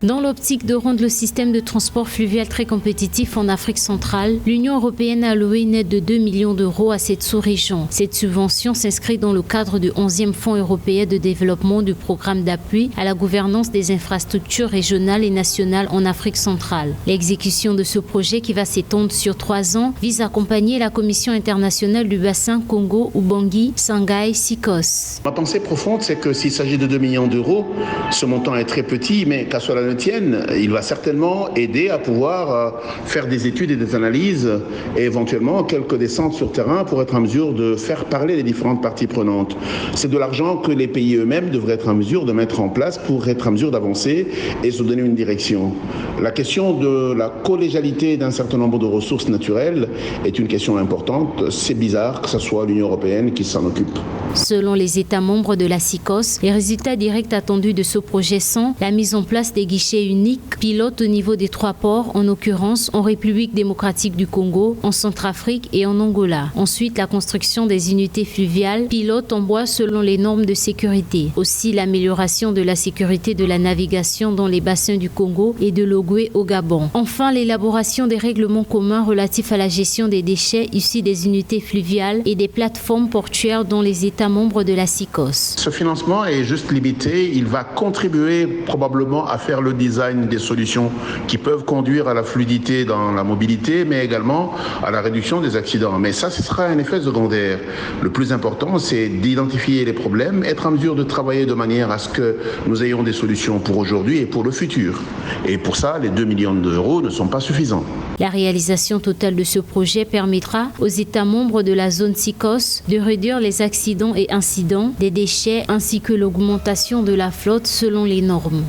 Dans l'optique de rendre le système de transport fluvial très compétitif en Afrique centrale, l'Union européenne a alloué une aide de 2 millions d'euros à cette sous-région. Cette subvention s'inscrit dans le cadre du 11e Fonds européen de développement du programme d'appui à la gouvernance des infrastructures régionales et nationales en Afrique centrale. L'exécution de ce projet, qui va s'étendre sur 3 ans, vise à accompagner la Commission internationale du bassin Congo-Ubangi, Sangai, SICOS. Ma pensée profonde, c'est que s'il s'agit de 2 millions d'euros, ce montant est très petit, mais qu'à cela ne tienne, il va certainement aider à pouvoir faire des études et des analyses et éventuellement quelques descentes sur terrain pour être en mesure de faire parler les différentes parties prenantes. C'est de l'argent que les pays eux-mêmes devraient être en mesure de mettre en place pour être en mesure d'avancer et se donner une direction. La question de la collégialité d'un certain nombre de ressources naturelles est une question importante. C'est bizarre que ce soit l'Union européenne qui s'en occupe. Selon les États membres de la SICOS, les résultats directs attendus de ce projet sont la mise en place des guichets uniques, pilotes au niveau des 3 ports, en l'occurrence en République démocratique du Congo, en Centrafrique et en Angola. Ensuite, la construction des unités fluviales, pilotes en bois selon les normes de sécurité. Aussi, l'amélioration de la sécurité de la navigation dans les bassins du Congo et de l'Ogooué au Gabon. Enfin, l'élaboration des règlements communs relatifs à la gestion des déchets issus des unités fluviales et des plateformes portuaires dans les États membres de la SICOS. Ce financement est juste limité. Il va contribuer probablement à faire le design des solutions qui peuvent conduire à la fluidité dans la mobilité, mais également à la réduction des accidents. Mais ça, ce sera un effet secondaire. Le plus important, c'est d'identifier les problèmes, être en mesure de travailler de manière à ce que nous ayons des solutions pour aujourd'hui et pour le futur. Et pour ça, les 2 millions d'euros ne sont pas suffisants. La réalisation totale de ce projet permettra aux États membres de la zone SICOS de réduire les accidents et incidents des déchets ainsi que l'augmentation de la flotte selon les normes.